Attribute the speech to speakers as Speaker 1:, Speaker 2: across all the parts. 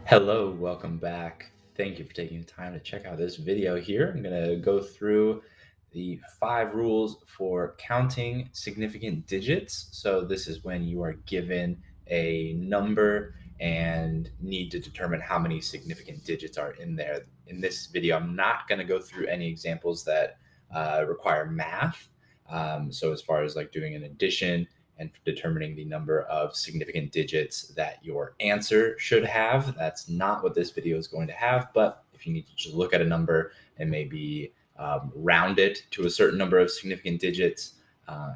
Speaker 1: Hello, welcome back. Thank you for taking the time to check out this video here. I'm going to go through the 5 rules for counting significant digits. So, this is when you are given a number and need to determine how many significant digits are in there. In this video, I'm not going to go through any examples that require math. So, as far as like doing an addition, and determining the number of significant digits that your answer should have. That's not what this video is going to have, but if you need to just look at a number and maybe round it to a certain number of significant digits,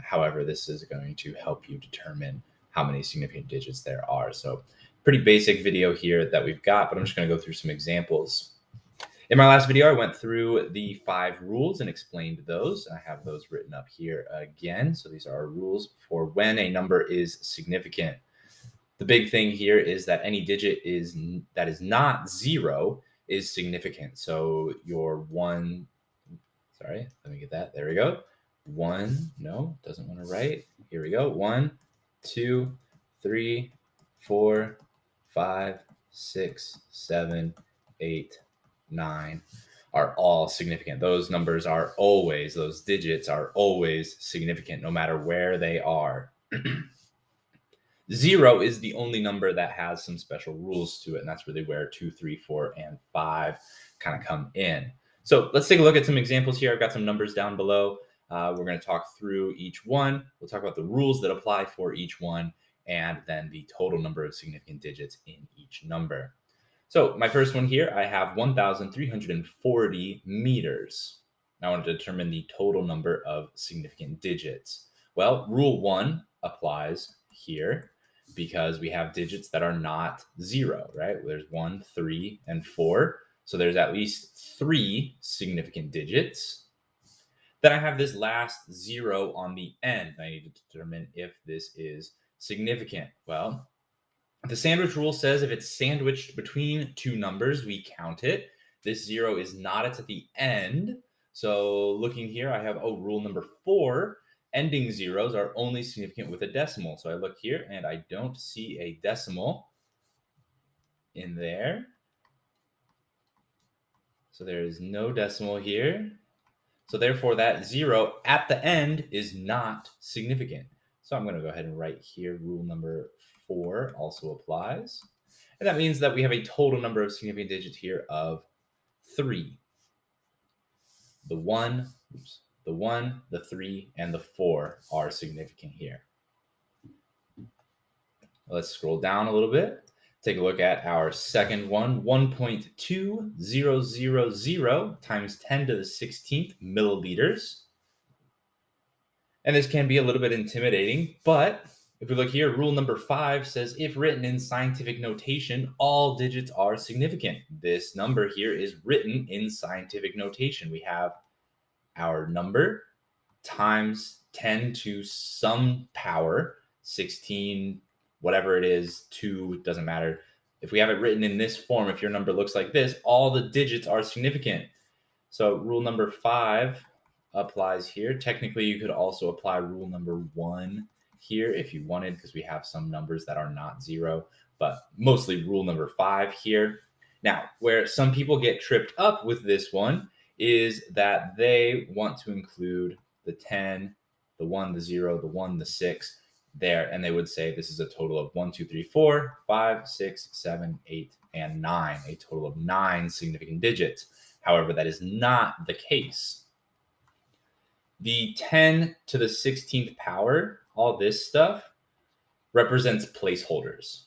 Speaker 1: however, this is going to help you determine how many significant digits there are. So pretty basic video here that we've got, but I'm just going to go through some examples. In my last video, I went through the 5 rules and explained those. I have those written up here again. So these are our rules for when a number is significant. The big thing here is that any digit that is not 0 is significant. So your 1, sorry, let me get that. There we go. 1, no, doesn't want to write. Here we go. 1, 2, 3, 4, 5, 6, 7, 8, 9 are all significant. Those numbers are always, those digits are always significant no matter where they are. 0 is the only number that has some special rules to it, and that's really where 2, 3, 4, and 5 kind of come in. So let's take a look at some examples here. I've got some numbers down below. We're going to talk through each one. We'll talk about the rules that apply for each one, and then the total number of significant digits in each number. So my first one here, I have 1,340 meters. Now I want to determine the total number of significant digits. Well, rule 1 applies here because we have digits that are not 0, right? There's 1, 3, and 4. So there's at least 3 significant digits. Then I have this last 0 on the end. I need to determine if this is significant. Well, the sandwich rule says if it's sandwiched between 2 numbers, we count it. This 0 is not, it's at the end. So looking here, I have, rule number 4, ending zeros are only significant with a decimal. So I look here and I don't see a decimal in there. So there is no decimal here. So therefore that 0 at the end is not significant. So I'm going to go ahead and write here rule number 4 also applies. And that means that we have a total number of significant digits here of 3. The 1, the 3, and the 4 are significant here. Let's scroll down a little bit. Take a look at our second one, 1.2000 times 10 to the 16th milliliters. And this can be a little bit intimidating, but if we look here, rule number 5 says if written in scientific notation, all digits are significant. This number here is written in scientific notation. We have our number times 10 to some power, 16, whatever it is, 2, it doesn't matter. If we have it written in this form, if your number looks like this, all the digits are significant. So rule number 5 applies here. Technically, you could also apply rule number 1 here if you wanted, because we have some numbers that are not 0, but mostly rule number 5 here. Now, where some people get tripped up with this one is that they want to include the 10, the 1, the 0, the 1, the 6 there, and they would say this is a total of 1, 2, 3, 4, 5, 6, 7, 8, and 9, a total of 9 significant digits. However, that is not the case. The 10 to the 16th power, all this stuff, represents placeholders.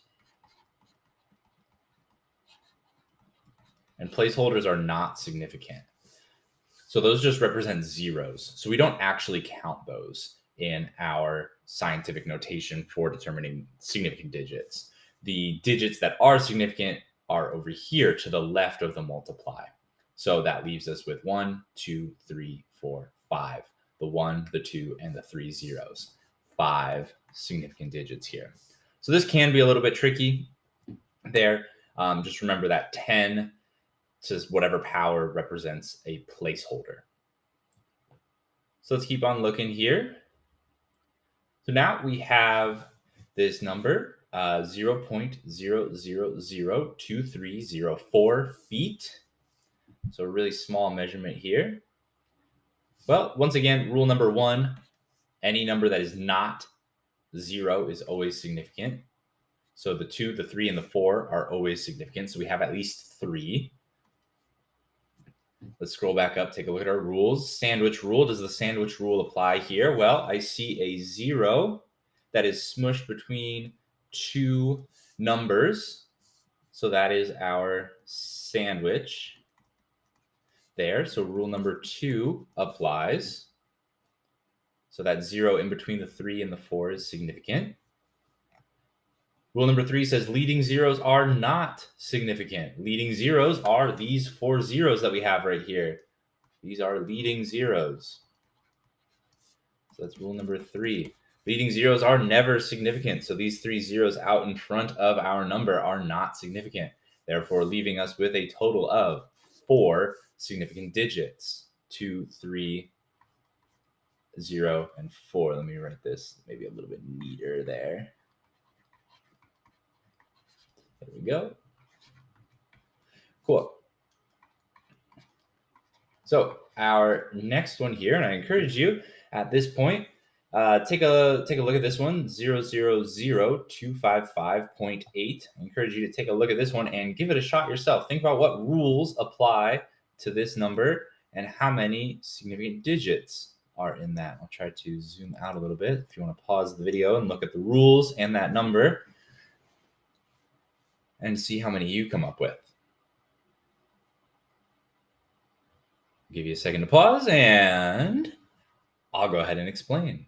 Speaker 1: And placeholders are not significant. So those just represent zeros. So we don't actually count those in our scientific notation for determining significant digits. The digits that are significant are over here to the left of the multiply. So that leaves us with 1, 2, 3, 4, 5. The 1, the 2, and the 3 zeros. 5 significant digits here. So this can be a little bit tricky there. Just remember that 10 to whatever power represents a placeholder. So let's keep on looking here. So now we have this number, 0.0002304 feet. So a really small measurement here. Well, once again, rule number one, any number that is not 0 is always significant. So the 2, the 3, and the 4 are always significant. So we have at least 3. Let's scroll back up, take a look at our rules. Sandwich rule. Does the sandwich rule apply here? Well, I see a 0 that is smushed between two numbers. So that is our sandwich there. So rule number 2 applies. So that 0 in between the 3 and the 4 is significant. Rule number 3 says leading zeros are not significant. Leading zeros are these 4 zeros that we have right here. These are leading zeros. So that's rule number 3. Leading zeros are never significant. So these 3 zeros out in front of our number are not significant, therefore leaving us with a total of 4 significant digits. 2, 3, 0, and 4. Let me write this maybe a little bit neater there. There we go. Cool. So our next one here, and I encourage you at this point, take a look at this one, 000255.8. I encourage you to take a look at this one and give it a shot yourself. Think about what rules apply to this number and how many significant digits are in that. I'll try to zoom out a little bit if you want to pause the video and look at the rules and that number and see how many you come up with. Give you a second to pause and I'll go ahead and explain.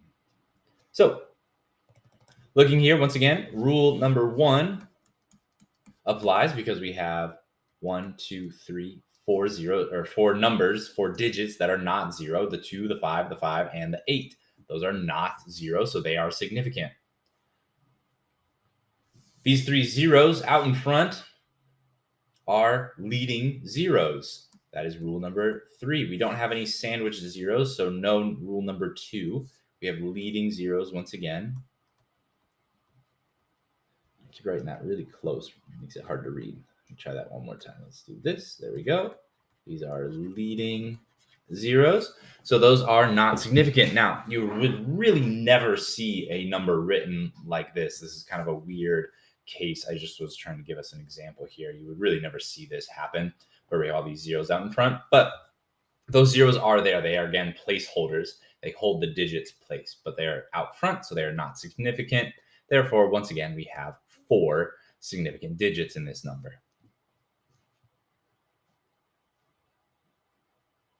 Speaker 1: So looking here, once again, rule number 1 applies because we have 1, 2, 3, 4 zeros, or 4 numbers, 4 digits that are not 0, the 2, the 5, and the 8. Those are not 0, so they are significant. These 3 zeros out in front are leading zeros. That is rule number 3. We don't have any sandwich zeros, so no rule number 2. We have leading zeros once again. I keep writing that really close. It makes it hard to read. Let me try that one more time. Let's do this. There we go. These are leading zeros. So those are not significant. Now, you would really never see a number written like this. This is kind of a weird case. I just was trying to give us an example here. You would really never see this happen where we have all these zeros out in front. But those zeros are there. They are, again, placeholders. They hold the digits place, but they are out front, so they are not significant. Therefore, once again, we have 4 significant digits in this number.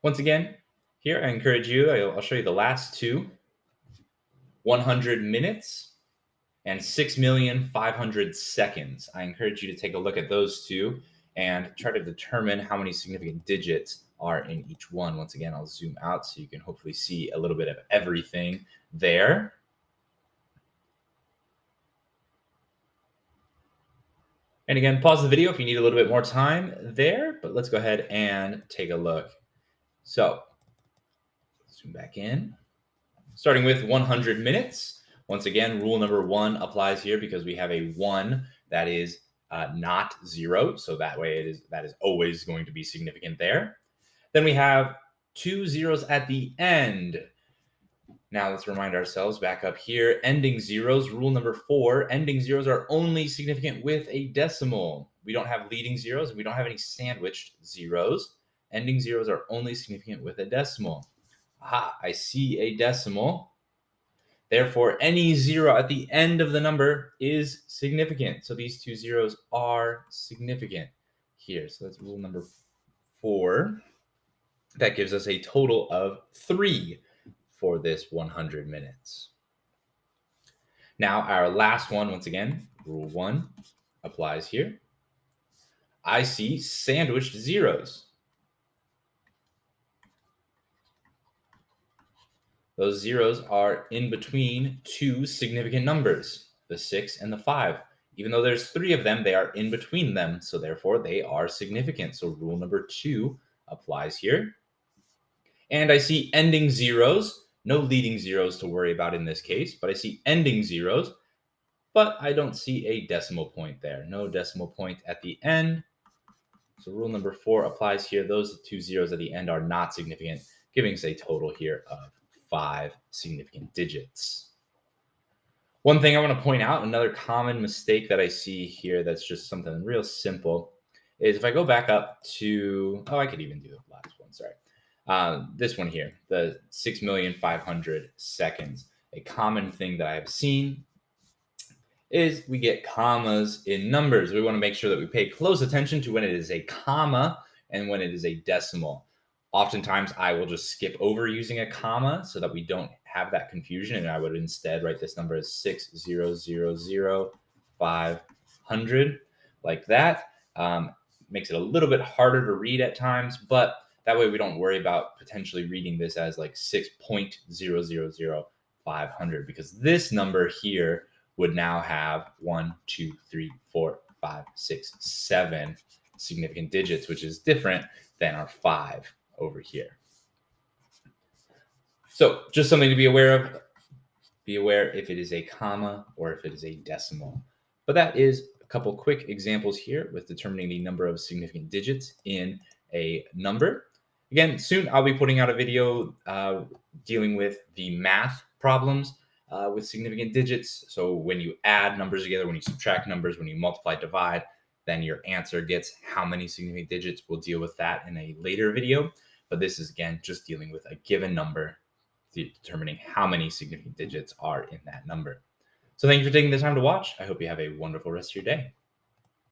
Speaker 1: Once again, here I encourage you, I'll show you the last 2, 100 minutes and 6,500,000 seconds. I encourage you to take a look at those 2 and try to determine how many significant digits are in each one. Once again, I'll zoom out so you can hopefully see a little bit of everything there. And again, pause the video if you need a little bit more time there, but let's go ahead and take a look. So zoom back in, starting with 100 minutes. Once again, rule number 1 applies here because we have a 1 that is not 0. So that way that is always going to be significant there. Then we have 2 zeros at the end. Now let's remind ourselves back up here, ending zeros, rule number 4, ending zeros are only significant with a decimal. We don't have leading zeros. We don't have any sandwiched zeros. Ending zeros are only significant with a decimal. Aha, I see a decimal. Therefore, any 0 at the end of the number is significant. So these 2 zeros are significant here. So that's rule number 4. That gives us a total of 3 for this 100 minutes. Now, our last one, once again, rule 1 applies here. I see sandwiched zeros. Those zeros are in between 2 significant numbers, the 6 and the 5. Even though there's 3 of them, they are in between them, so therefore they are significant. So rule number 2 applies here. And I see ending zeros, no leading zeros to worry about in this case, but I see ending zeros. but I don't see a decimal point there. No decimal point at the end. So rule number 4 applies here. Those 2 zeros at the end are not significant, giving us a total here of 5 significant digits. One thing I want to point out, another common mistake that I see here that's just something real simple, is if I go back up to, oh, I could even do the last one, sorry. This one here, the 6,500,000 seconds. A common thing that I have seen is we get commas in numbers. We want to make sure that we pay close attention to when it is a comma and when it is a decimal. Oftentimes, I will just skip over using a comma so that we don't have that confusion, and I would instead write this number as 6,000,500, like that. Makes it a little bit harder to read at times, but that way we don't worry about potentially reading this as like 6.000,500, because this number here would now have 1, 2, 3, 4, 5, 6, 7 significant digits, which is different than our 5 over here. So just something to be aware of. Be aware if it is a comma or if it is a decimal. But that is a couple quick examples here with determining the number of significant digits in a number. Again, soon I'll be putting out a video dealing with the math problems with significant digits. So when you add numbers together, when you subtract numbers, when you multiply, divide, then your answer gets how many significant digits. We'll deal with that in a later video. But this is, again, just dealing with a given number, determining how many significant digits are in that number. So thank you for taking the time to watch. I hope you have a wonderful rest of your day.